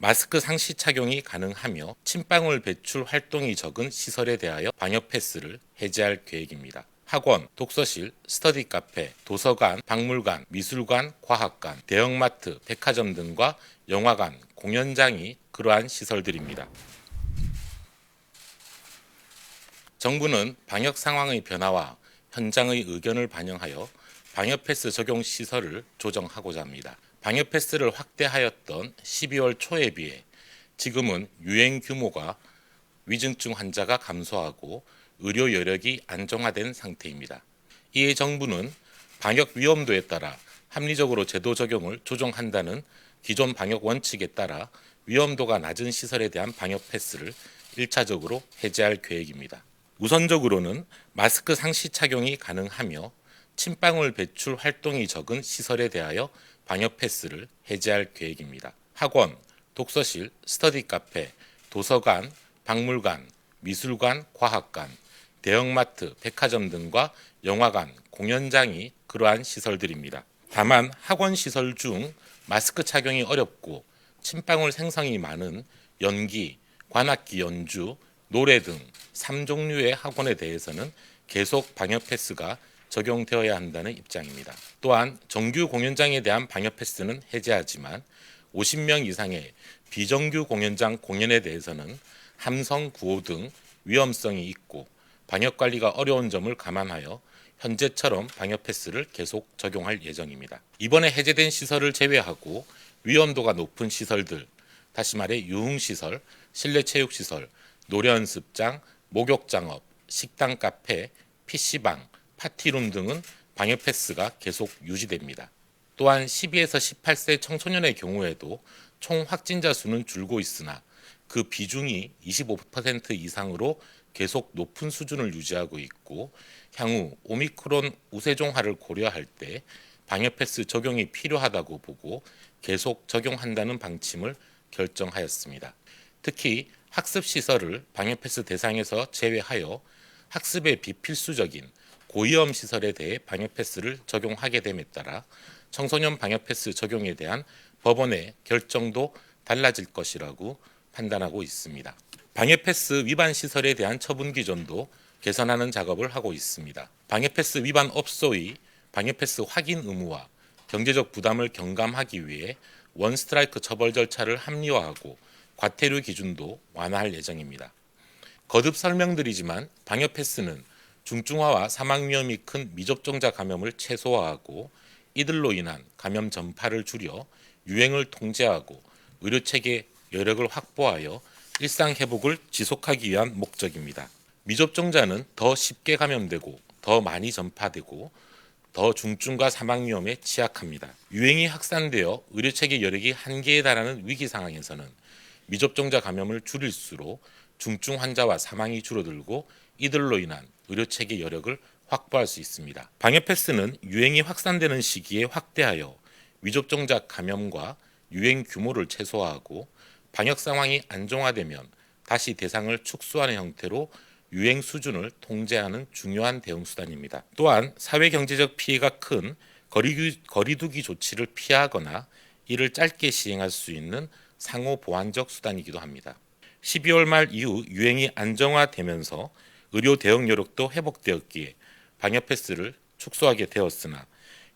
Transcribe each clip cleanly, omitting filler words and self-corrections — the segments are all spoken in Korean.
마스크 상시 착용이 가능하며 침방울 배출 활동이 적은 시설에 대하여 방역 패스를 해제할 계획입니다. 학원, 독서실, 스터디 카페, 도서관, 박물관, 미술관, 과학관, 대형마트, 백화점 등과 영화관, 공연장이 그러한 시설들입니다. 정부는 방역 상황의 변화와 현장의 의견을 반영하여 방역 패스 적용 시설을 조정하고자 합니다. 방역 패스를 확대하였던 12월 초에 비해 지금은 유행 규모가 위중증 환자가 감소하고 의료 여력이 안정화된 상태입니다. 이에 정부는 방역 위험도에 따라 합리적으로 제도 적용을 조정한다는 기존 방역 원칙에 따라 위험도가 낮은 시설에 대한 방역 패스를 1차적으로 해제할 계획입니다. 우선적으로는 마스크 상시 착용이 가능하며 침방울 배출 활동이 적은 시설에 대하여 방역 패스를 해제할 계획입니다. 학원, 독서실, 스터디 카페, 도서관, 박물관, 미술관, 과학관, 대형마트, 백화점 등과 영화관, 공연장이 그러한 시설들입니다. 다만 학원 시설 중 마스크 착용이 어렵고 침방울 생성이 많은 연기, 관악기 연주, 노래 등 3종류의 학원에 대해서는 계속 방역 패스가 적용되어야 한다는 입장입니다. 또한 정규 공연장에 대한 방역 패스는 해제하지만 50명 이상의 비정규 공연장 공연에 대해서는 함성, 구호 등 위험성이 있고 방역 관리가 어려운 점을 감안하여 현재처럼 방역 패스를 계속 적용할 예정입니다. 이번에 해제된 시설을 제외하고 위험도가 높은 시설들, 다시 말해 유흥시설, 실내체육시설, 노래연습장, 목욕장업, 식당 카페, PC방, 파티룸 등은 방역 패스가 계속 유지됩니다. 또한 12에서 18세 청소년의 경우에도 총 확진자 수는 줄고 있으나 그 비중이 25% 이상으로 계속 높은 수준을 유지하고 있고 향후 오미크론 우세종화를 고려할 때 방역 패스 적용이 필요하다고 보고 계속 적용한다는 방침을 결정하였습니다. 특히 학습시설을 방역 패스 대상에서 제외하여 학습에 비필수적인 고위험 시설에 대해 방역 패스를 적용하게 됨에 따라 청소년 방역 패스 적용에 대한 법원의 결정도 달라질 것이라고 판단하고 있습니다. 방역 패스 위반 시설에 대한 처분 기준도 개선하는 작업을 하고 있습니다. 방역 패스 위반 업소의 방역 패스 확인 의무와 경제적 부담을 경감하기 위해 원 스트라이크 처벌 절차를 합리화하고 과태료 기준도 완화할 예정입니다. 거듭 설명드리지만 방역 패스는 중증화와 사망 위험이 큰 미접종자 감염을 최소화하고 이들로 인한 감염 전파를 줄여 유행을 통제하고 의료체계 여력을 확보하여 일상 회복을 지속하기 위한 목적입니다. 미접종자는 더 쉽게 감염되고 더 많이 전파되고 더 중증과 사망 위험에 취약합니다. 유행이 확산되어 의료체계 여력이 한계에 달하는 위기 상황에서는 미접종자 감염을 줄일수록 중증 환자와 사망이 줄어들고 이들로 인한 의료체계 여력을 확보할 수 있습니다. 방역 패스는 유행이 확산되는 시기에 확대하여 미접종자 감염과 유행 규모를 최소화하고 방역 상황이 안정화되면 다시 대상을 축소하는 형태로 유행 수준을 통제하는 중요한 대응 수단입니다. 또한 사회경제적 피해가 큰 거리두기 조치를 피하거나 이를 짧게 시행할 수 있는 상호 보완적 수단이기도 합니다. 12월 말 이후 유행이 안정화되면서 의료 대응 여력도 회복되었기에 방역 패스를 축소하게 되었으나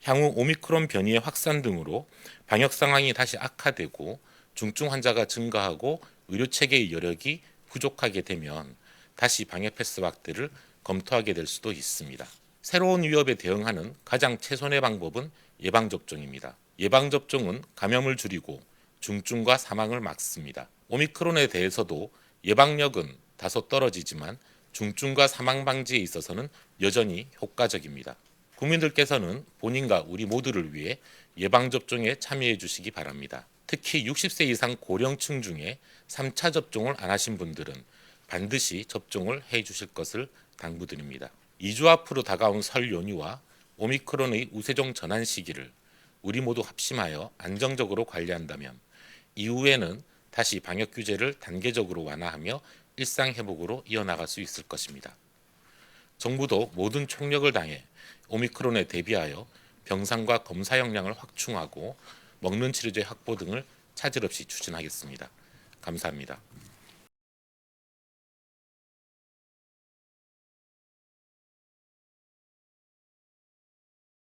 향후 오미크론 변이의 확산 등으로 방역 상황이 다시 악화되고 중증 환자가 증가하고 의료 체계의 여력이 부족하게 되면 다시 방역 패스 확대를 검토하게 될 수도 있습니다. 새로운 위협에 대응하는 가장 최선의 방법은 예방접종입니다. 예방접종은 감염을 줄이고 중증과 사망을 막습니다. 오미크론에 대해서도 예방력은 다소 떨어지지만 중증과 사망 방지에 있어서는 여전히 효과적입니다. 국민들께서는 본인과 우리 모두를 위해 예방접종에 참여해 주시기 바랍니다. 특히 60세 이상 고령층 중에 3차 접종을 안 하신 분들은 반드시 접종을 해 주실 것을 당부드립니다. 2주 앞으로 다가온 설 연휴와 오미크론의 우세종 전환 시기를 우리 모두 합심하여 안정적으로 관리한다면 이후에는 다시 방역 규제를 단계적으로 완화하며 일상 회복으로 이어나갈 수 있을 것입니다. 정부도 모든 총력을 다해 오미크론에 대비하여 병상과 검사 역량을 확충하고 먹는 치료제 확보 등을 차질 없이 추진하겠습니다. 감사합니다.